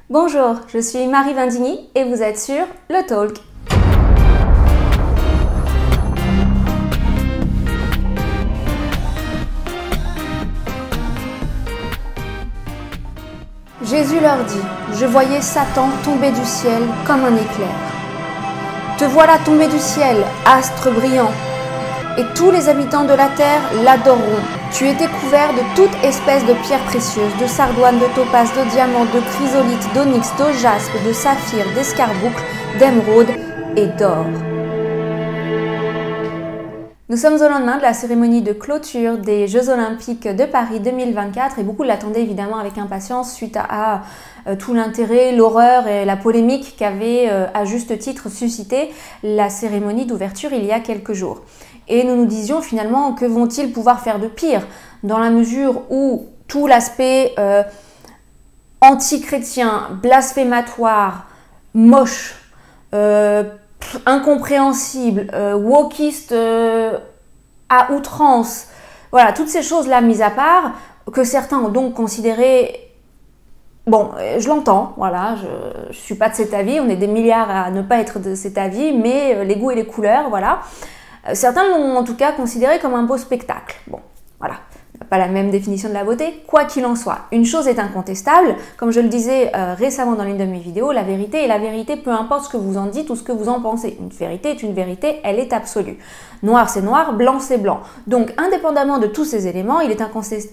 Bonjour, je suis Marie Vindigny et vous êtes sur Le Talk. Jésus leur dit, je voyais Satan tomber du ciel comme un éclair. Te voilà tombé du ciel, astre brillant, et tous les habitants de la terre l'adoreront. Tu étais couvert de toute espèce de pierres précieuses, de sardoine, de topaze, de diamants, de chrysolite, d'onyx, de jaspe, de saphir, d'escarboucle, d'émeraude et d'or. Nous sommes au lendemain de la cérémonie de clôture des Jeux Olympiques de Paris 2024 et beaucoup l'attendaient évidemment avec impatience suite à tout l'intérêt, l'horreur et la polémique qu'avait à juste titre suscité la cérémonie d'ouverture il y a quelques jours. Et nous nous disions finalement que vont-ils pouvoir faire de pire dans la mesure où tout l'aspect anti-chrétien, blasphématoire, moche, incompréhensible, wokiste à outrance, voilà, toutes ces choses-là mises à part, que certains ont donc considéré, bon, je l'entends, voilà, je suis pas de cet avis, on est des milliards à ne pas être de cet avis, mais les goûts et les couleurs, voilà. Certains l'ont en tout cas considéré comme un beau spectacle. Bon, voilà. Pas la même définition de la beauté, quoi qu'il en soit. Une chose est incontestable, comme je le disais récemment dans l'une de mes vidéos, la vérité est la vérité, peu importe ce que vous en dites ou ce que vous en pensez. Une vérité est une vérité, elle est absolue. Noir c'est noir, blanc c'est blanc. Donc indépendamment de tous ces éléments, il est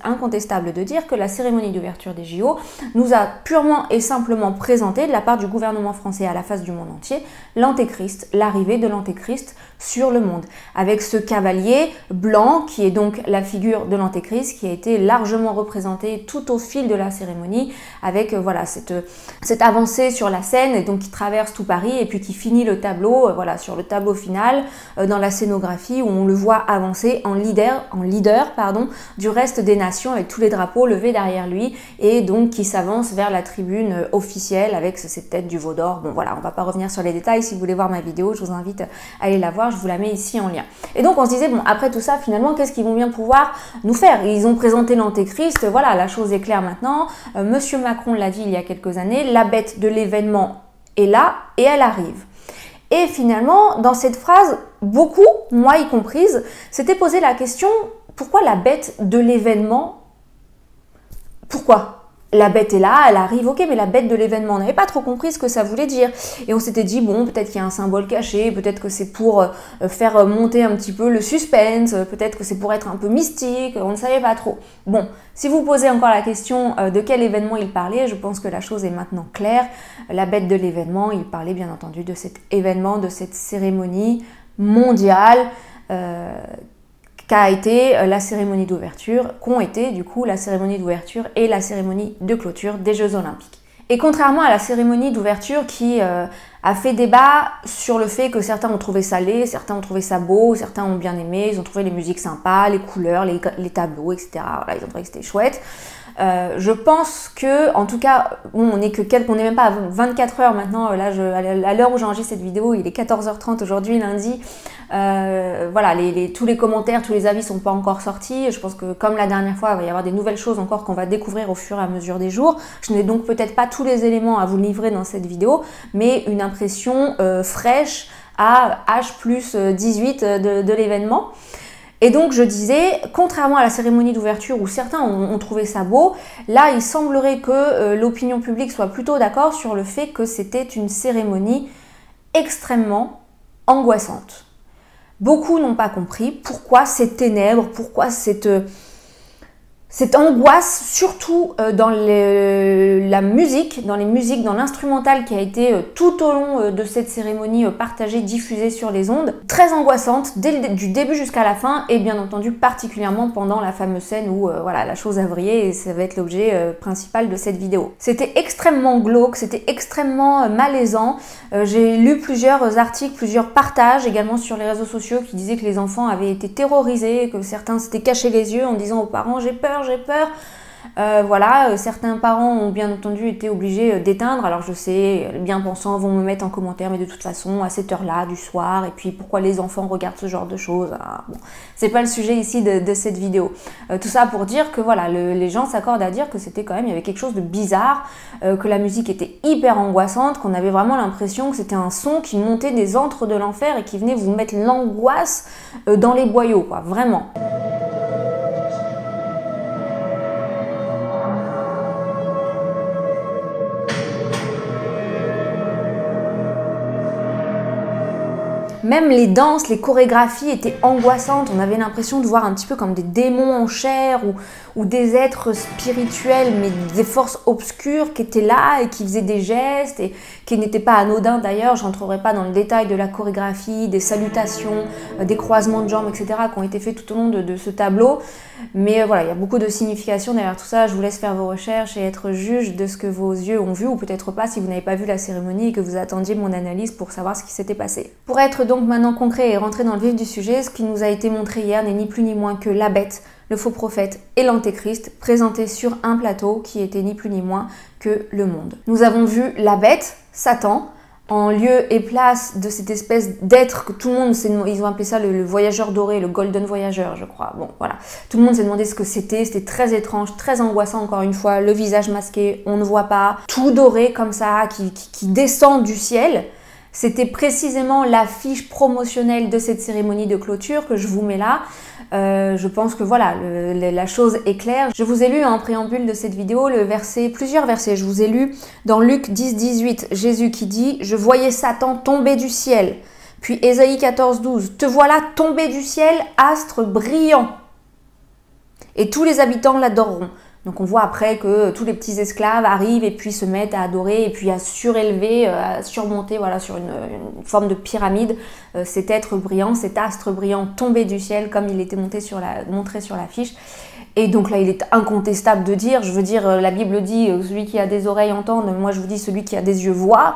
incontestable de dire que la cérémonie d'ouverture des JO nous a purement et simplement présenté de la part du gouvernement français à la face du monde entier l'antéchrist, l'arrivée de l'antéchrist sur le monde. Avec ce cavalier blanc qui est donc la figure de l'antéchrist qui a été largement représenté tout au fil de la cérémonie avec voilà cette avancée sur la scène et donc qui traverse tout Paris et puis qui finit le tableau voilà sur le tableau final dans la scénographie où on le voit avancer en leader du reste des nations avec tous les drapeaux levés derrière lui et donc qui s'avance vers la tribune officielle avec cette tête du veau d'or. Bon voilà, on va pas revenir sur les détails, si vous voulez voir ma vidéo, je vous invite à aller la voir, je vous la mets ici en lien. Et donc on se disait bon après tout ça finalement qu'est-ce qu'ils vont bien pouvoir nous faire? Ils ont présenté l'antéchrist, voilà, la chose est claire maintenant. Monsieur Macron l'a dit il y a quelques années, la bête de l'événement est là et elle arrive. Et finalement, dans cette phrase, beaucoup, moi y comprise, s'étaient posé la question, pourquoi la bête de l'événement? Pourquoi? La bête est là, elle arrive, ok, mais la bête de l'événement, on n'avait pas trop compris ce que ça voulait dire. Et on s'était dit, bon, peut-être qu'il y a un symbole caché, peut-être que c'est pour faire monter un petit peu le suspense, peut-être que c'est pour être un peu mystique, on ne savait pas trop. Bon, si vous posez encore la question de quel événement il parlait, je pense que la chose est maintenant claire. La bête de l'événement, il parlait bien entendu de cet événement, de cette cérémonie mondiale, qu'a été la cérémonie d'ouverture, qu'ont été du coup la cérémonie d'ouverture et la cérémonie de clôture des Jeux Olympiques. Et contrairement à la cérémonie d'ouverture qui a fait débat sur le fait que certains ont trouvé ça laid, certains ont trouvé ça beau, certains ont bien aimé, ils ont trouvé les musiques sympas, les couleurs, les tableaux, etc. Voilà, ils ont trouvé que c'était chouette. Je pense que, en tout cas, bon, on n'est même pas à 24 heures maintenant, là, à l'heure où j'enregistre cette vidéo, il est 14h30 aujourd'hui, lundi. Voilà, tous les commentaires, tous les avis sont pas encore sortis. Je pense que comme la dernière fois, il va y avoir des nouvelles choses encore qu'on va découvrir au fur et à mesure des jours. Je n'ai donc peut-être pas tous les éléments à vous livrer dans cette vidéo, mais une impression fraîche à H+18 de l'événement. Et donc je disais, contrairement à la cérémonie d'ouverture où certains ont trouvé ça beau, là il semblerait que l'opinion publique soit plutôt d'accord sur le fait que c'était une cérémonie extrêmement angoissante. Beaucoup n'ont pas compris pourquoi ces ténèbres, pourquoi cette angoisse, surtout dans la musique, dans l'instrumental qui a été tout au long de cette cérémonie partagée, diffusée sur les ondes, très angoissante du début jusqu'à la fin et bien entendu particulièrement pendant la fameuse scène où voilà, la chose a vrillé et ça va être l'objet principal de cette vidéo. C'était extrêmement glauque, c'était extrêmement malaisant. J'ai lu plusieurs articles, plusieurs partages également sur les réseaux sociaux qui disaient que les enfants avaient été terrorisés, que certains s'étaient cachés les yeux en disant aux parents j'ai peur. Voilà, certains parents ont bien entendu été obligés d'éteindre. Alors je sais, les bien-pensants vont me mettre en commentaire, mais de toute façon, à cette heure-là du soir, et puis pourquoi les enfants regardent ce genre de choses, bon, c'est pas le sujet ici de cette vidéo. Tout ça pour dire que voilà, les gens s'accordent à dire que c'était quand même, il y avait quelque chose de bizarre, que la musique était hyper angoissante, qu'on avait vraiment l'impression que c'était un son qui montait des antres de l'enfer et qui venait vous mettre l'angoisse dans les boyaux, quoi, vraiment. Même les danses, les chorégraphies étaient angoissantes. On avait l'impression de voir un petit peu comme des démons en chair ou des êtres spirituels, mais des forces obscures qui étaient là et qui faisaient des gestes et qui n'étaient pas anodins d'ailleurs. Je n'entrerai pas dans le détail de la chorégraphie, des salutations, des croisements de jambes, etc. qui ont été faits tout au long de ce tableau. Mais voilà, il y a beaucoup de significations derrière tout ça. Je vous laisse faire vos recherches et être juge de ce que vos yeux ont vu, ou peut-être pas si vous n'avez pas vu la cérémonie et que vous attendiez mon analyse pour savoir ce qui s'était passé. Pour être donc maintenant concret et rentrer dans le vif du sujet, ce qui nous a été montré hier n'est ni plus ni moins que la bête, le faux prophète et l'antéchrist présentés sur un plateau qui était ni plus ni moins que le monde. Nous avons vu la bête, Satan, en lieu et place de cette espèce d'être que tout le monde, ils ont appelé ça le voyageur doré, le golden voyageur, je crois. Bon, voilà. Tout le monde s'est demandé ce que c'était très étrange, très angoissant encore une fois, le visage masqué, on ne voit pas, tout doré comme ça, qui descend du ciel. C'était précisément l'affiche promotionnelle de cette cérémonie de clôture que je vous mets là. Je pense que voilà, la chose est claire. Je vous ai lu en préambule de cette vidéo plusieurs versets. Je vous ai lu dans Luc 10, 18, Jésus qui dit « Je voyais Satan tomber du ciel ». Puis Ésaïe 14, 12, « Te voilà tomber du ciel, astre brillant, et tous les habitants l'adoreront ». Donc on voit après que tous les petits esclaves arrivent et puis se mettent à adorer et puis à surélever, à surmonter voilà, sur une forme de pyramide cet être brillant, cet astre brillant tombé du ciel comme il était montré sur l'affiche. Et donc là il est incontestable de dire, je veux dire la Bible dit celui qui a des oreilles entende, moi je vous dis celui qui a des yeux voit,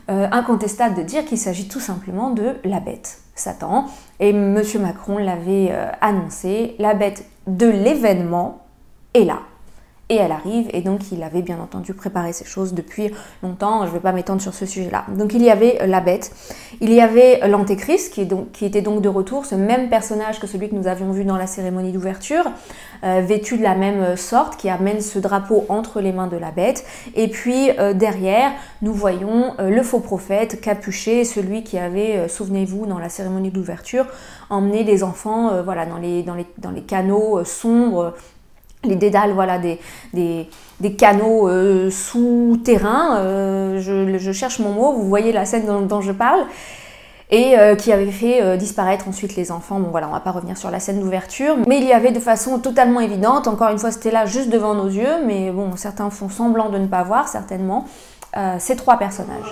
incontestable de dire qu'il s'agit tout simplement de la bête, Satan. Et M. Macron l'avait annoncé, la bête de l'événement est là. Et elle arrive, et donc il avait bien entendu préparé ces choses depuis longtemps, je ne vais pas m'étendre sur ce sujet-là. Donc il y avait la bête, il y avait l'antéchrist qui était donc de retour, ce même personnage que celui que nous avions vu dans la cérémonie d'ouverture, vêtu de la même sorte, qui amène ce drapeau entre les mains de la bête. Et puis derrière, nous voyons le faux prophète capuché, celui qui avait, souvenez-vous, dans la cérémonie d'ouverture, emmené les enfants voilà, dans les canaux sombres, les dédales, voilà, des canaux souterrains, je cherche mon mot, vous voyez la scène dont je parle, et qui avait fait disparaître ensuite les enfants. Bon voilà, on va pas revenir sur la scène d'ouverture, mais il y avait de façon totalement évidente, encore une fois c'était là juste devant nos yeux, mais bon, certains font semblant de ne pas voir, certainement, ces trois personnages.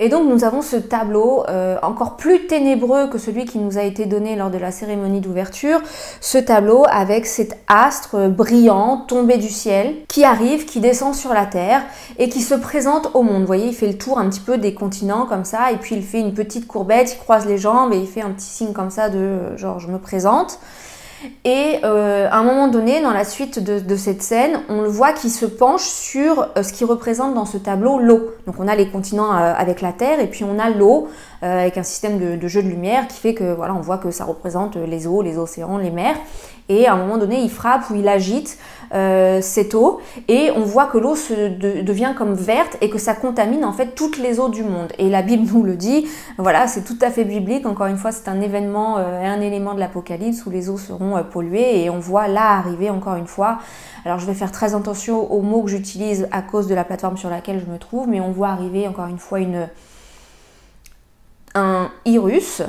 Et donc nous avons ce tableau encore plus ténébreux que celui qui nous a été donné lors de la cérémonie d'ouverture, ce tableau avec cet astre brillant tombé du ciel qui arrive, qui descend sur la terre et qui se présente au monde. Vous voyez, il fait le tour un petit peu des continents comme ça et puis il fait une petite courbette, il croise les jambes et il fait un petit signe comme ça de genre je me présente. Et à un moment donné, dans la suite de cette scène, on le voit qui se penche sur ce qui représente dans ce tableau l'eau. Donc on a les continents avec la terre et puis on a l'eau avec un système de jeu de lumière qui fait que voilà, on voit que ça représente les eaux, les océans, les mers. Et à un moment donné, il frappe ou il agite cette eau et on voit que l'eau devient comme verte et que ça contamine en fait toutes les eaux du monde. Et la Bible nous le dit, voilà, c'est tout à fait biblique. Encore une fois, c'est un événement et un élément de l'Apocalypse où les eaux seront polluées et on voit là arriver encore une fois. Alors je vais faire très attention aux mots que j'utilise à cause de la plateforme sur laquelle je me trouve, mais on voit arriver encore une fois un Irus.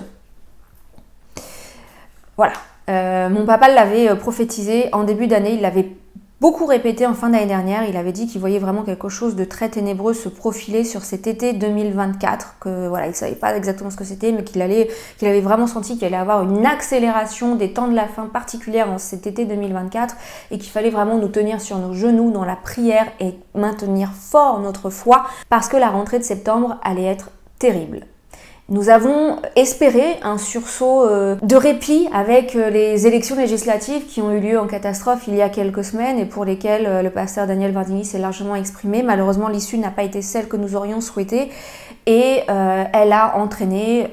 Voilà. Mon papa l'avait prophétisé en début d'année, il l'avait beaucoup répété en fin d'année dernière, il avait dit qu'il voyait vraiment quelque chose de très ténébreux se profiler sur cet été 2024, que voilà, il ne savait pas exactement ce que c'était, mais qu'il avait vraiment senti qu'il allait avoir une accélération des temps de la fin particulière en cet été 2024 et qu'il fallait vraiment nous tenir sur nos genoux dans la prière et maintenir fort notre foi parce que la rentrée de septembre allait être terrible. Nous avons espéré un sursaut de répit avec les élections législatives qui ont eu lieu en catastrophe il y a quelques semaines et pour lesquelles le pasteur Daniel Vardini s'est largement exprimé. Malheureusement, l'issue n'a pas été celle que nous aurions souhaitée et elle a entraîné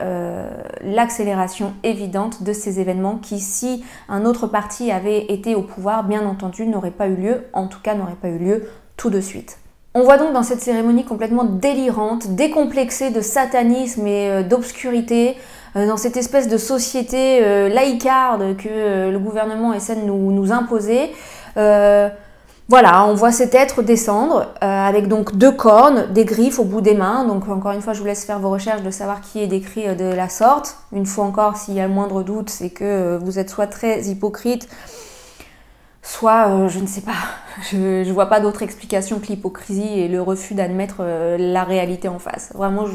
l'accélération évidente de ces événements qui, si un autre parti avait été au pouvoir, bien entendu, n'aurait pas eu lieu, en tout cas n'aurait pas eu lieu tout de suite. On voit donc dans cette cérémonie complètement délirante, décomplexée de satanisme et d'obscurité, dans cette espèce de société laïcarde que le gouvernement essaie de nous imposer. Voilà, on voit cet être descendre avec donc 2 cornes, des griffes au bout des mains. Donc encore une fois, je vous laisse faire vos recherches de savoir qui est décrit de la sorte. Une fois encore, s'il y a le moindre doute, c'est que vous êtes soit très hypocrite, soit, je ne sais pas, je vois pas d'autre explication que l'hypocrisie et le refus d'admettre la réalité en face. Vraiment,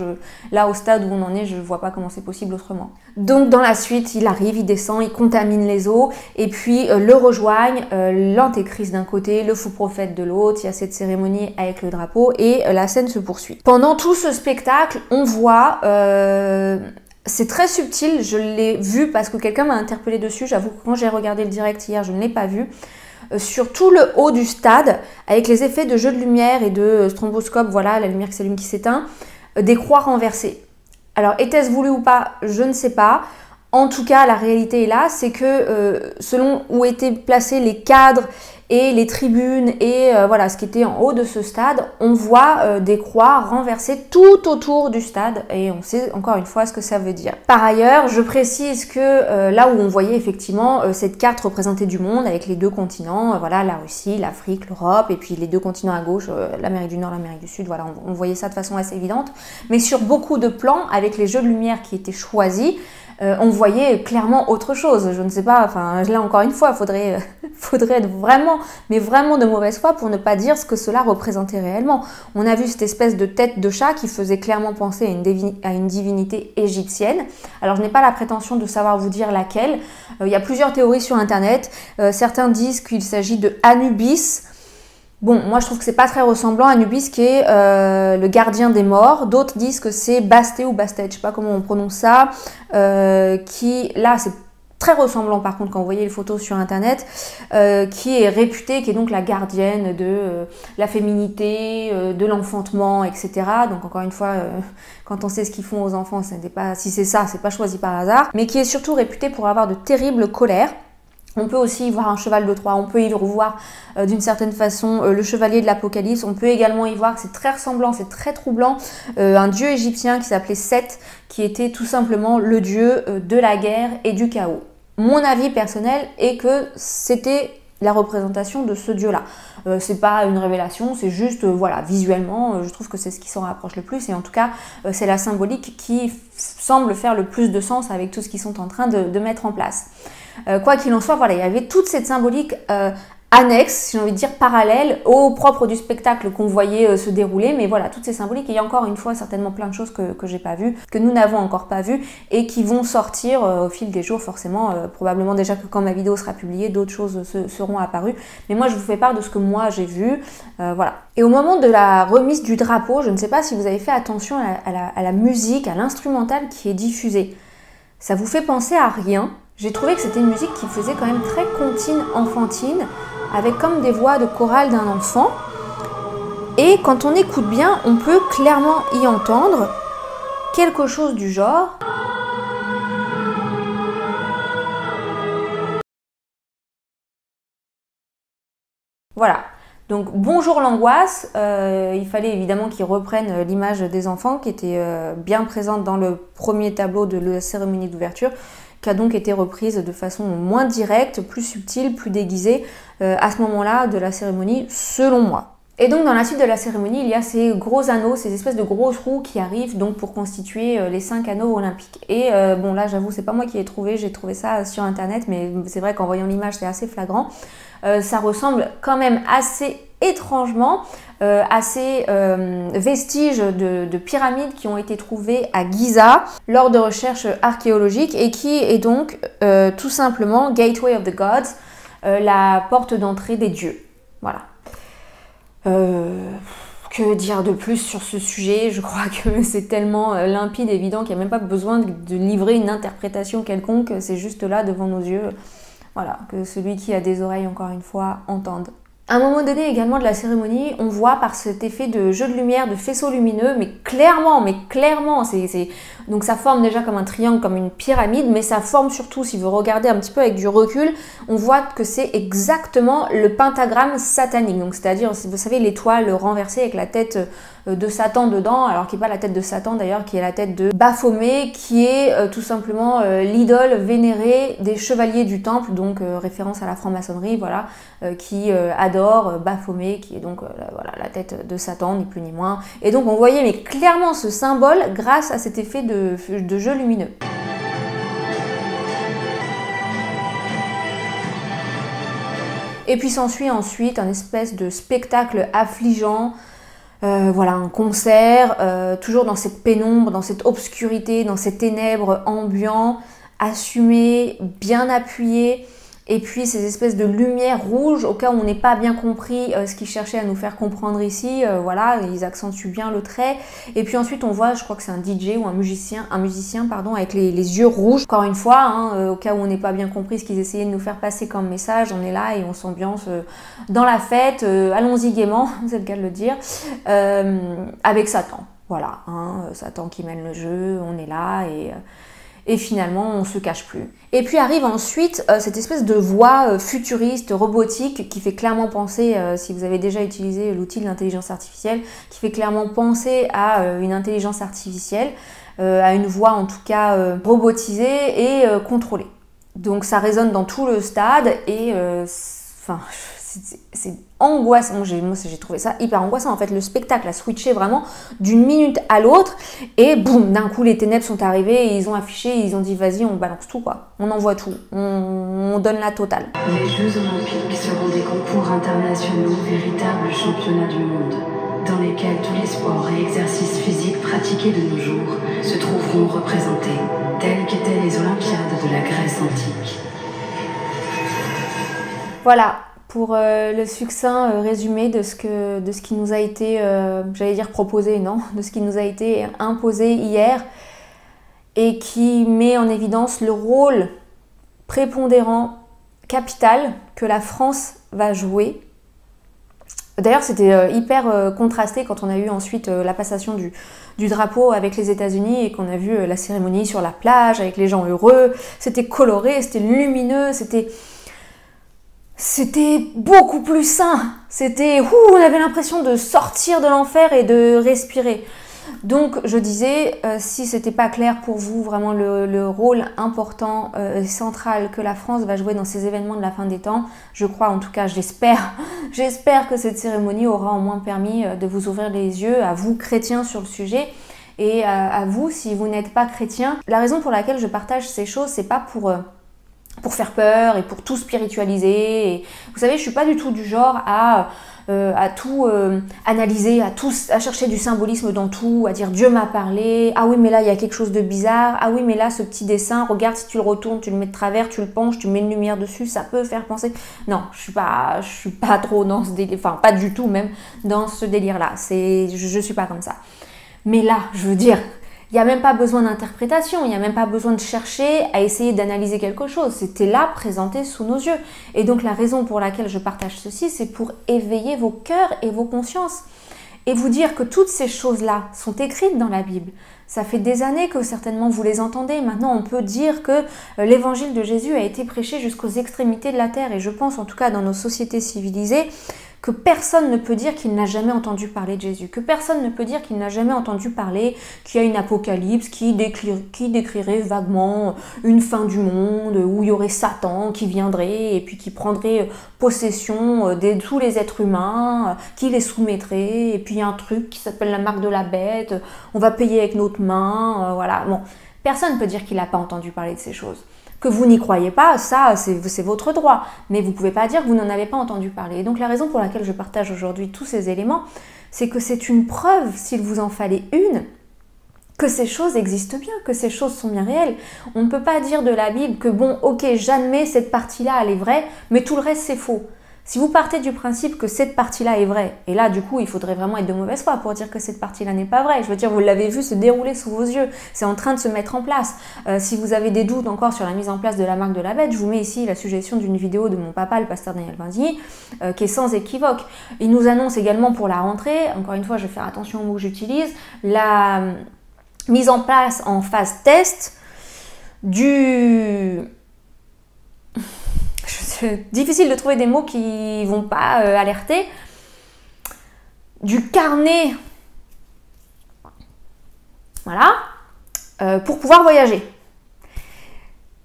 là au stade où on en est, je vois pas comment c'est possible autrement. Donc dans la suite, il arrive, il descend, il contamine les eaux, et puis le rejoignent l'antéchrist d'un côté, le faux prophète de l'autre, il y a cette cérémonie avec le drapeau, et la scène se poursuit. Pendant tout ce spectacle, on voit... c'est très subtil, je l'ai vu parce que quelqu'un m'a interpellé dessus, j'avoue que quand j'ai regardé le direct hier, je ne l'ai pas vu. Sur tout le haut du stade, avec les effets de jeu de lumière et de stromboscope, voilà, la lumière qui s'allume, qui s'éteint, des croix renversées. Alors, était-ce voulu ou pas, je ne sais pas. En tout cas, la réalité est là, c'est que selon où étaient placés les cadres et les tribunes et voilà ce qui était en haut de ce stade, on voit des croix renversées tout autour du stade et on sait encore une fois ce que ça veut dire. Par ailleurs, je précise que là où on voyait effectivement cette carte représentée du monde avec les 2 continents, voilà, la Russie, l'Afrique, l'Europe et puis les 2 continents à gauche, l'Amérique du Nord, l'Amérique du Sud, voilà, on voyait ça de façon assez évidente. Mais sur beaucoup de plans, avec les jeux de lumière qui étaient choisis, on voyait clairement autre chose. Je ne sais pas, enfin là encore une fois, faudrait être vraiment, mais vraiment de mauvaise foi pour ne pas dire ce que cela représentait réellement. On a vu cette espèce de tête de chat qui faisait clairement penser à une divinité égyptienne. Alors je n'ai pas la prétention de savoir vous dire laquelle. Il y a plusieurs théories sur internet. Certains disent qu'il s'agit de Anubis. Bon, moi je trouve que c'est pas très ressemblant, Anubis qui est le gardien des morts. D'autres disent que c'est Bastet ou Bastet, je sais pas comment on prononce ça, qui, là c'est très ressemblant par contre quand vous voyez les photos sur internet, qui est réputée, qui est donc la gardienne de la féminité, de l'enfantement, etc. Donc encore une fois, quand on sait ce qu'ils font aux enfants, si c'est ça, c'est pas choisi par hasard, mais qui est surtout réputée pour avoir de terribles colères. On peut aussi y voir un cheval de Troie, on peut y revoir d'une certaine façon le chevalier de l'Apocalypse, on peut également y voir, c'est très ressemblant, c'est très troublant, un dieu égyptien qui s'appelait Seth, qui était tout simplement le dieu de la guerre et du chaos. Mon avis personnel est que c'était la représentation de ce dieu-là. C'est pas une révélation, c'est juste, voilà, visuellement, je trouve que c'est ce qui s'en rapproche le plus, et en tout cas, c'est la symbolique qui semble faire le plus de sens avec tout ce qu'ils sont en train de mettre en place. Quoi qu'il en soit, voilà, il y avait toute cette symbolique annexe, si j'ai envie de dire parallèle, au propre du spectacle qu'on voyait se dérouler, mais voilà, toutes ces symboliques, et il y a encore une fois certainement plein de choses que j'ai pas vues, que nous n'avons encore pas vues, et qui vont sortir au fil des jours forcément, probablement déjà que quand ma vidéo sera publiée, d'autres choses seront apparues, mais moi je vous fais part de ce que moi j'ai vu, voilà. Et au moment de la remise du drapeau, je ne sais pas si vous avez fait attention à la musique, à l'instrumental qui est diffusé. Ça vous fait penser à rien? J'ai trouvé que c'était une musique qui faisait quand même très comptine, enfantine, avec comme des voix de chorale d'un enfant. Et quand on écoute bien, on peut clairement y entendre quelque chose du genre. Voilà. Donc bonjour l'angoisse, il fallait évidemment qu'ils reprennent l'image des enfants qui était bien présente dans le premier tableau de la cérémonie d'ouverture, qui a donc été reprise de façon moins directe, plus subtile, plus déguisée à ce moment-là de la cérémonie, selon moi. Et donc dans la suite de la cérémonie, il y a ces gros anneaux, ces espèces de grosses roues qui arrivent donc pour constituer les 5 anneaux olympiques. Et bon là j'avoue, c'est pas moi qui ai trouvé, j'ai trouvé ça sur internet, mais c'est vrai qu'en voyant l'image c'est assez flagrant. Ça ressemble quand même assez étrangement à ces vestiges de pyramides qui ont été trouvés à Giza lors de recherches archéologiques et qui est donc tout simplement Gateway of the Gods, la porte d'entrée des dieux. Voilà. Que dire de plus sur ce sujet? Je crois que c'est tellement limpide, évident qu'il n'y a même pas besoin de livrer une interprétation quelconque, c'est juste là devant nos yeux. Voilà, que celui qui a des oreilles, encore une fois, entende. À un moment donné également de la cérémonie, on voit par cet effet de jeu de lumière, de faisceau lumineux, mais clairement, donc ça forme déjà comme un triangle, comme une pyramide, mais ça forme surtout, si vous regardez un petit peu avec du recul, on voit que c'est exactement le pentagramme satanique. Donc c'est-à-dire, vous savez, l'étoile renversée avec la tête de Satan dedans, alors qui n'est pas la tête de Satan d'ailleurs, qui est la tête de Baphomet, qui est tout simplement l'idole vénérée des chevaliers du temple, donc référence à la franc-maçonnerie, voilà, qui adore Baphomet, qui est donc voilà, la tête de Satan, ni plus ni moins. Et donc on voyait mais clairement ce symbole grâce à cet effet de jeu lumineux. Et puis s'ensuit ensuite un espèce de spectacle affligeant, voilà, un concert, toujours dans cette pénombre, dans cette obscurité, dans ces ténèbres ambiants, assumé, bien appuyé. Et puis ces espèces de lumières rouges, au cas où on n'ait pas bien compris ce qu'ils cherchaient à nous faire comprendre ici, voilà, ils accentuent bien le trait. Et puis ensuite on voit, je crois que c'est un DJ ou un musicien pardon, avec les yeux rouges. Encore une fois, hein, au cas où on n'ait pas bien compris ce qu'ils essayaient de nous faire passer comme message, on est là et on s'ambiance dans la fête, allons-y gaiement, c'est le cas de le dire, avec Satan. Voilà, hein, Satan qui mène le jeu, on est là et finalement on se cache plus. Et puis arrive ensuite cette espèce de voix futuriste, robotique, qui fait clairement penser, si vous avez déjà utilisé l'outil de l'intelligence artificielle, qui fait clairement penser à une intelligence artificielle, à une voix en tout cas robotisée et contrôlée. Donc ça résonne dans tout le stade et c'est angoissant. Moi j'ai trouvé ça hyper angoissant. En fait, le spectacle a switché vraiment d'une minute à l'autre et boum, d'un coup les ténèbres sont arrivées et ils ont affiché, ils ont dit vas-y, on balance tout quoi. On envoie tout, on donne la totale. Les Jeux Olympiques seront des concours internationaux, véritables championnats du monde, dans lesquels tous les sports et exercices physiques pratiqués de nos jours se trouveront représentés, tels qu'étaient les Olympiades de la Grèce antique. Voilà. Pour le succinct résumé de ce qui nous a été, j'allais dire proposé, non, de ce qui nous a été imposé hier et qui met en évidence le rôle prépondérant, capital que la France va jouer. D'ailleurs, c'était hyper contrasté quand on a eu ensuite la passation du drapeau avec les États-Unis et qu'on a vu la cérémonie sur la plage avec les gens heureux. C'était coloré, c'était lumineux, c'était beaucoup plus sain, on avait l'impression de sortir de l'enfer et de respirer. Donc je disais, si c'était pas clair pour vous vraiment le rôle important et central que la France va jouer dans ces événements de la fin des temps, je crois, en tout cas j'espère que cette cérémonie aura au moins permis de vous ouvrir les yeux, à vous chrétiens sur le sujet, et à vous si vous n'êtes pas chrétien. La raison pour laquelle je partage ces choses, c'est pas pour faire peur et pour tout spiritualiser. Et vous savez, je suis pas du tout du genre à tout analyser, à chercher du symbolisme dans tout, à dire Dieu m'a parlé, ah oui mais là il y a quelque chose de bizarre, ah oui mais là ce petit dessin, regarde si tu le retournes, tu le mets de travers, tu le penches, tu mets une lumière dessus, ça peut faire penser. Non, je suis pas trop dans ce délire, enfin pas du tout même dans ce délire là, je suis pas comme ça. Mais là, je veux dire, il n'y a même pas besoin d'interprétation, il n'y a même pas besoin de chercher à essayer d'analyser quelque chose. C'était là, présenté sous nos yeux. Et donc la raison pour laquelle je partage ceci, c'est pour éveiller vos cœurs et vos consciences. Et vous dire que toutes ces choses-là sont écrites dans la Bible. Ça fait des années que certainement vous les entendez. Maintenant, on peut dire que l'évangile de Jésus a été prêché jusqu'aux extrémités de la terre. Et je pense, en tout cas dans nos sociétés civilisées, que personne ne peut dire qu'il n'a jamais entendu parler de Jésus, que personne ne peut dire qu'il n'a jamais entendu parler qu'il y a une apocalypse qui décrirait vaguement une fin du monde, où il y aurait Satan qui viendrait et puis qui prendrait possession de tous les êtres humains, qui les soumettrait, et puis il y a un truc qui s'appelle la marque de la bête, on va payer avec notre main, voilà. Bon, personne ne peut dire qu'il n'a pas entendu parler de ces choses. Que vous n'y croyez pas, ça c'est votre droit, mais vous ne pouvez pas dire que vous n'en avez pas entendu parler. Et donc la raison pour laquelle je partage aujourd'hui tous ces éléments, c'est que c'est une preuve, s'il vous en fallait une, que ces choses existent bien, que ces choses sont bien réelles. On ne peut pas dire de la Bible que bon, ok, j'admets cette partie-là, elle est vraie, mais tout le reste c'est faux. Si vous partez du principe que cette partie-là est vraie, et là du coup il faudrait vraiment être de mauvaise foi pour dire que cette partie-là n'est pas vraie, je veux dire vous l'avez vu se dérouler sous vos yeux, c'est en train de se mettre en place. Si vous avez des doutes encore sur la mise en place de la marque de la bête, je vous mets ici la suggestion d'une vidéo de mon papa, le pasteur Daniel Vindigny, qui est sans équivoque. Il nous annonce également pour la rentrée, encore une fois je vais faire attention aux mots que j'utilise, la mise en place en phase test du... difficile de trouver des mots qui vont pas alerter, du carnet, voilà, pour pouvoir voyager.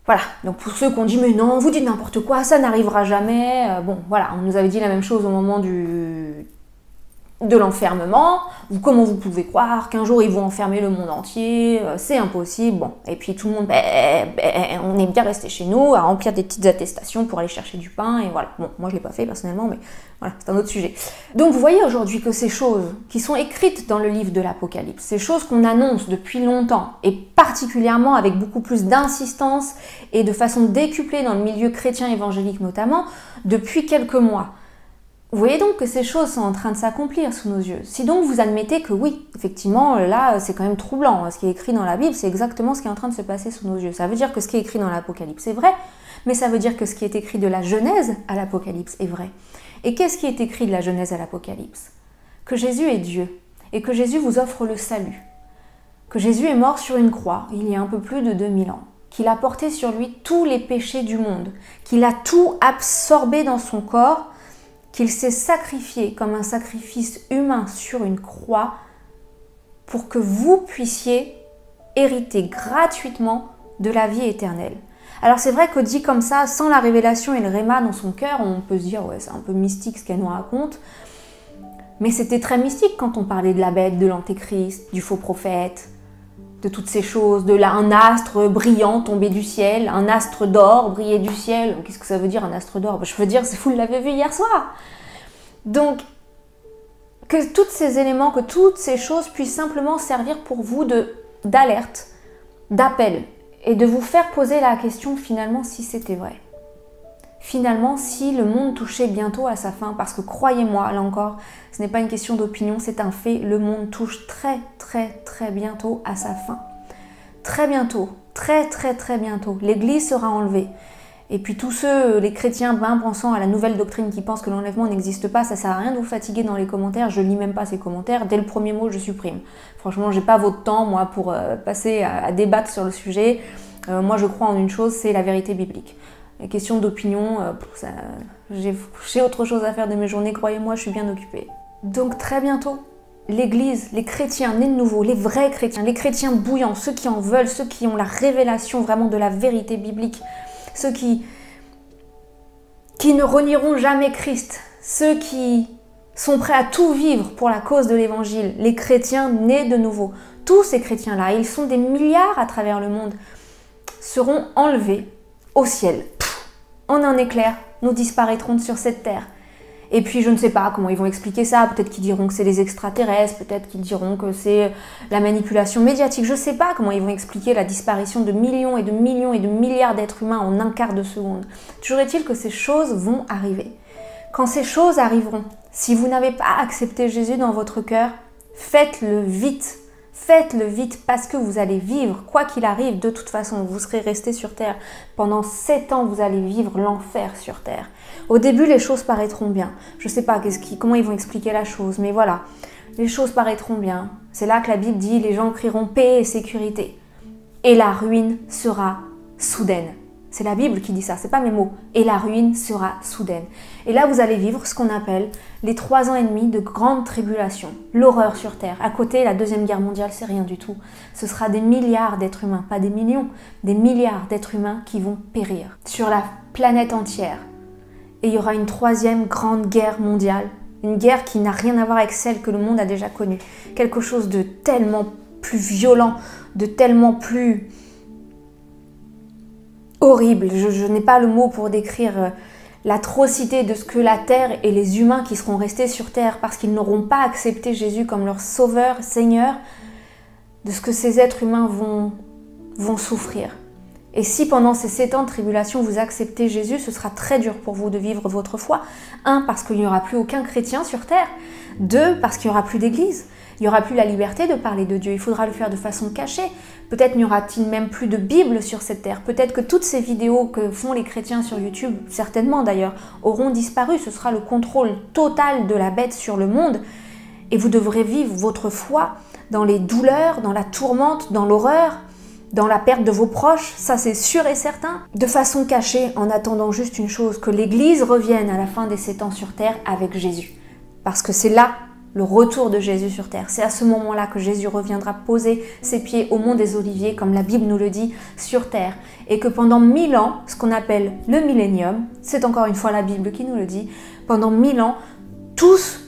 Voilà, donc pour ceux qui ont dit mais non, vous dites n'importe quoi, ça n'arrivera jamais, bon voilà, on nous avait dit la même chose au moment de l'enfermement, ou comment vous pouvez croire qu'un jour ils vont enfermer le monde entier, c'est impossible, bon, et puis tout le monde, on est bien resté chez nous à remplir des petites attestations pour aller chercher du pain, et voilà, bon, moi je l'ai pas fait personnellement, mais voilà, c'est un autre sujet. Donc vous voyez aujourd'hui que ces choses qui sont écrites dans le livre de l'Apocalypse, ces choses qu'on annonce depuis longtemps, et particulièrement avec beaucoup plus d'insistance et de façon décuplée dans le milieu chrétien évangélique notamment, depuis quelques mois, vous voyez donc que ces choses sont en train de s'accomplir sous nos yeux. Si donc vous admettez que oui, effectivement, là, c'est quand même troublant. Ce qui est écrit dans la Bible, c'est exactement ce qui est en train de se passer sous nos yeux. Ça veut dire que ce qui est écrit dans l'Apocalypse est vrai, mais ça veut dire que ce qui est écrit de la Genèse à l'Apocalypse est vrai. Et qu'est-ce qui est écrit de la Genèse à l'Apocalypse? Que Jésus est Dieu, et que Jésus vous offre le salut. Que Jésus est mort sur une croix, il y a un peu plus de 2000 ans. Qu'il a porté sur lui tous les péchés du monde. Qu'il a tout absorbé dans son corps, qu'il s'est sacrifié comme un sacrifice humain sur une croix pour que vous puissiez hériter gratuitement de la vie éternelle. Alors c'est vrai que dit comme ça, sans la révélation et le réma dans son cœur, on peut se dire ouais c'est un peu mystique ce qu'elle nous raconte, mais c'était très mystique quand on parlait de la bête, de l'antéchrist, du faux prophète, de toutes ces choses, un astre brillant tombé du ciel, un astre d'or brillé du ciel. Qu'est-ce que ça veut dire un astre d'or? Je veux dire, vous l'avez vu hier soir. Donc, que tous ces éléments, que toutes ces choses puissent simplement servir pour vous d'alerte, d'appel, et de vous faire poser la question finalement si c'était vrai. Finalement, si le monde touchait bientôt à sa fin, parce que croyez-moi, là encore, ce n'est pas une question d'opinion, c'est un fait, le monde touche très très très bientôt à sa fin. Très bientôt, très très très bientôt, l'Église sera enlevée. Et puis tous ceux, les chrétiens bien pensant à la nouvelle doctrine qui pensent que l'enlèvement n'existe pas, ça sert à rien de vous fatiguer dans les commentaires, je lis même pas ces commentaires, dès le premier mot je supprime. Franchement, j'ai pas votre temps moi pour passer à débattre sur le sujet. Moi je crois en une chose, c'est la vérité biblique. Les questions d'opinion, j'ai autre chose à faire de mes journées, croyez-moi, je suis bien occupée. Donc très bientôt, l'Église, les chrétiens nés de nouveau, les vrais chrétiens, les chrétiens bouillants, ceux qui en veulent, ceux qui ont la révélation vraiment de la vérité biblique, ceux qui ne renieront jamais Christ, ceux qui sont prêts à tout vivre pour la cause de l'Évangile, les chrétiens nés de nouveau, tous ces chrétiens-là, ils sont des milliards à travers le monde, seront enlevés au ciel. En un éclair, nous disparaîtrons sur cette terre. Et puis je ne sais pas comment ils vont expliquer ça, peut-être qu'ils diront que c'est les extraterrestres, peut-être qu'ils diront que c'est la manipulation médiatique, je ne sais pas comment ils vont expliquer la disparition de millions et de millions et de milliards d'êtres humains en un quart de seconde. Toujours est-il que ces choses vont arriver. Quand ces choses arriveront, si vous n'avez pas accepté Jésus dans votre cœur, faites-le vite. Faites-le vite parce que vous allez vivre, quoi qu'il arrive, de toute façon, vous serez resté sur terre. Pendant 7 ans, vous allez vivre l'enfer sur terre. Au début, les choses paraîtront bien. Je ne sais pas comment ils vont expliquer la chose, mais voilà. Les choses paraîtront bien. C'est là que la Bible dit, les gens crieront paix et sécurité. Et la ruine sera soudaine. C'est la Bible qui dit ça, c'est pas mes mots. Et la ruine sera soudaine. Et là, vous allez vivre ce qu'on appelle les 3 ans et demi de grande tribulation, l'horreur sur Terre. À côté, la Deuxième Guerre mondiale, c'est rien du tout. Ce sera des milliards d'êtres humains, pas des millions, des milliards d'êtres humains qui vont périr sur la planète entière. Et il y aura une 3e grande guerre mondiale, une guerre qui n'a rien à voir avec celle que le monde a déjà connue. Quelque chose de tellement plus violent, de tellement plus horrible, je n'ai pas le mot pour décrire l'atrocité de ce que la Terre et les humains qui seront restés sur Terre parce qu'ils n'auront pas accepté Jésus comme leur sauveur, Seigneur, de ce que ces êtres humains vont souffrir. Et si pendant ces 7 ans de tribulation, vous acceptez Jésus, ce sera très dur pour vous de vivre votre foi. 1, parce qu'il n'y aura plus aucun chrétien sur terre. 2, parce qu'il n'y aura plus d'église. Il n'y aura plus la liberté de parler de Dieu. Il faudra le faire de façon cachée. Peut-être n'y aura-t-il même plus de Bible sur cette terre. Peut-être que toutes ces vidéos que font les chrétiens sur YouTube, certainement d'ailleurs, auront disparu. Ce sera le contrôle total de la bête sur le monde. Et vous devrez vivre votre foi dans les douleurs, dans la tourmente, dans l'horreur, dans la perte de vos proches, ça c'est sûr et certain, de façon cachée, en attendant juste une chose, que l'Église revienne à la fin des 7 ans sur terre avec Jésus. Parce que c'est là le retour de Jésus sur terre. C'est à ce moment-là que Jésus reviendra poser ses pieds au mont des Oliviers, comme la Bible nous le dit, sur terre. Et que pendant 1000 ans, ce qu'on appelle le millénium, c'est encore une fois la Bible qui nous le dit, pendant 1000 ans, tous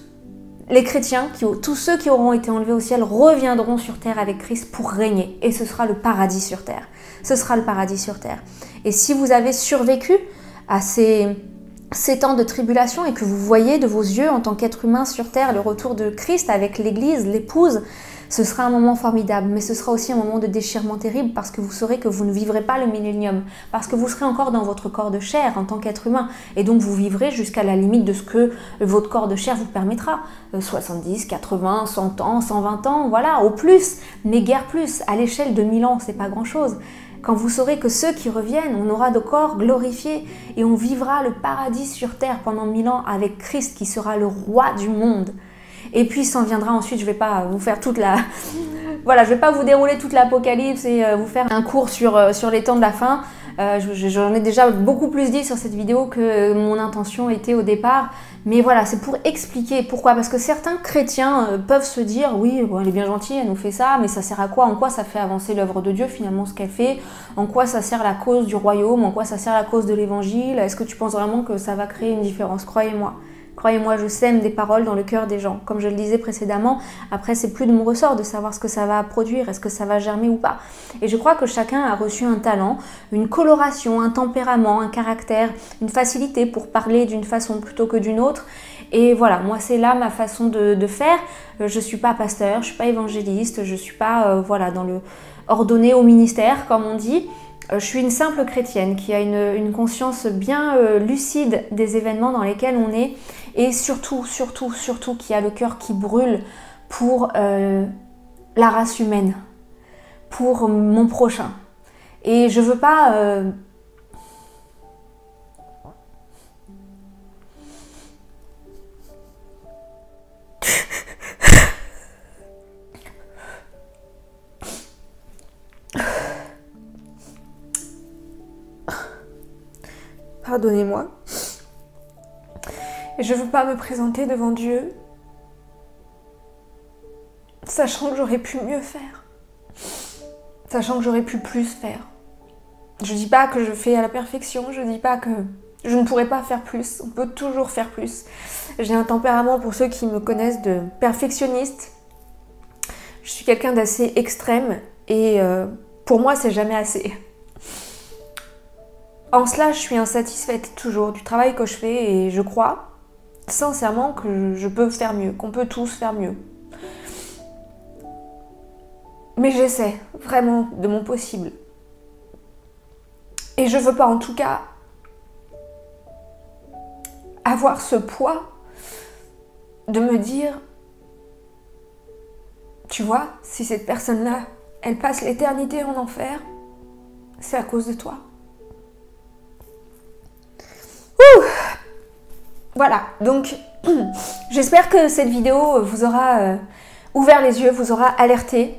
les chrétiens, tous ceux qui auront été enlevés au ciel, reviendront sur terre avec Christ pour régner. Et ce sera le paradis sur terre. Ce sera le paradis sur terre. Et si vous avez survécu à ces 7 ans de tribulation et que vous voyez de vos yeux en tant qu'être humain sur terre le retour de Christ avec l'Église, l'épouse, ce sera un moment formidable, mais ce sera aussi un moment de déchirement terrible parce que vous saurez que vous ne vivrez pas le millénium, parce que vous serez encore dans votre corps de chair en tant qu'être humain, et donc vous vivrez jusqu'à la limite de ce que votre corps de chair vous permettra, 70, 80, 100 ans, 120 ans, voilà, au plus, mais guère plus, à l'échelle de 1000 ans, c'est pas grand-chose. Quand vous saurez que ceux qui reviennent, on aura de corps glorifiés et on vivra le paradis sur terre pendant 1000 ans avec Christ qui sera le roi du monde. Et puis s'en viendra ensuite, je vais pas vous faire toute la... Voilà, je vais pas vous dérouler toute l'Apocalypse et vous faire un cours sur les temps de la fin. J'en ai déjà beaucoup plus dit sur cette vidéo que mon intention était au départ. Mais voilà, c'est pour expliquer pourquoi. Parce que certains chrétiens peuvent se dire, oui, bon, elle est bien gentille, elle nous fait ça, mais ça sert à quoi? En quoi ça fait avancer l'œuvre de Dieu finalement ce qu'elle fait? En quoi ça sert la cause du royaume? En quoi ça sert la cause de l'évangile? Est-ce que tu penses vraiment que ça va créer une différence? Croyez-moi. Croyez-moi, je sème des paroles dans le cœur des gens. Comme je le disais précédemment, après c'est plus de mon ressort de savoir ce que ça va produire, est-ce que ça va germer ou pas. Et je crois que chacun a reçu un talent, une coloration, un tempérament, un caractère, une facilité pour parler d'une façon plutôt que d'une autre. Et voilà, moi c'est là ma façon de faire. Je suis pas pasteur, je suis pas évangéliste, je suis pas voilà, dans le ordonné au ministère comme on dit. Je suis une simple chrétienne qui a une conscience bien lucide des événements dans lesquels on est et surtout qui a le cœur qui brûle pour la race humaine, pour mon prochain. Et je veux pas... Pardonnez-moi. Et je ne veux pas me présenter devant Dieu, sachant que j'aurais pu mieux faire. Sachant que j'aurais pu plus faire. Je dis pas que je fais à la perfection, je dis pas que je ne pourrais pas faire plus. On peut toujours faire plus. J'ai un tempérament, pour ceux qui me connaissent, de perfectionniste. Je suis quelqu'un d'assez extrême et pour moi, c'est jamais assez. En cela, je suis insatisfaite toujours du travail que je fais et je crois sincèrement que je peux faire mieux, qu'on peut tous faire mieux. Mais j'essaie vraiment de mon possible. Et je veux pas en tout cas avoir ce poids de me dire, tu vois, si cette personne-là, elle passe l'éternité en enfer, c'est à cause de toi. Voilà, donc j'espère que cette vidéo vous aura ouvert les yeux, vous aura alerté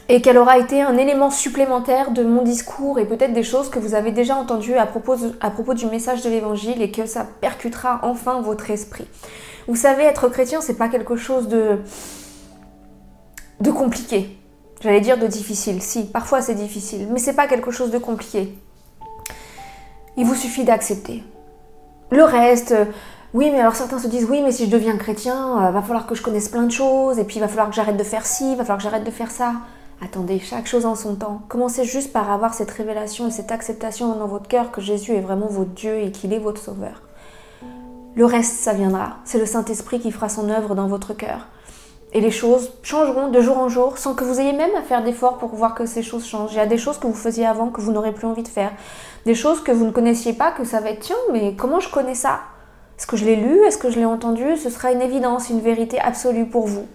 et qu'elle aura été un élément supplémentaire de mon discours et peut-être des choses que vous avez déjà entendues à propos du message de l'évangile et que ça percutera enfin votre esprit. Vous savez, être chrétien, c'est pas quelque chose de compliqué. J'allais dire de difficile. Si, parfois c'est difficile, mais c'est pas quelque chose de compliqué. Il vous suffit d'accepter. Le reste, oui, mais alors certains se disent, oui, mais si je deviens chrétien, va falloir que je connaisse plein de choses, et puis il va falloir que j'arrête de faire ci, va falloir que j'arrête de faire ça. Attendez, chaque chose en son temps. Commencez juste par avoir cette révélation et cette acceptation dans votre cœur que Jésus est vraiment votre Dieu et qu'il est votre sauveur. Le reste, ça viendra. C'est le Saint-Esprit qui fera son œuvre dans votre cœur. Et les choses changeront de jour en jour sans que vous ayez même à faire d'efforts pour voir que ces choses changent. Il y a des choses que vous faisiez avant que vous n'aurez plus envie de faire. Des choses que vous ne connaissiez pas, que ça va être tiens, mais comment je connais ça? Est-ce que je l'ai lu? Est-ce que je l'ai entendu? Ce sera une évidence, une vérité absolue pour vous.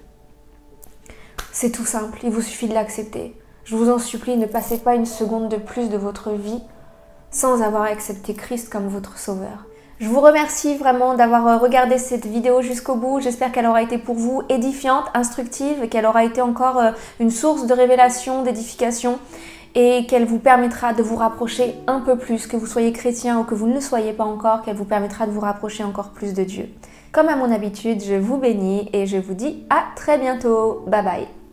C'est tout simple, il vous suffit de l'accepter. Je vous en supplie, ne passez pas une seconde de plus de votre vie sans avoir accepté Christ comme votre sauveur. Je vous remercie vraiment d'avoir regardé cette vidéo jusqu'au bout. J'espère qu'elle aura été pour vous édifiante, instructive, et qu'elle aura été encore une source de révélation, d'édification, et qu'elle vous permettra de vous rapprocher un peu plus, que vous soyez chrétien ou que vous ne le soyez pas encore, qu'elle vous permettra de vous rapprocher encore plus de Dieu. Comme à mon habitude, je vous bénis et je vous dis à très bientôt. Bye bye.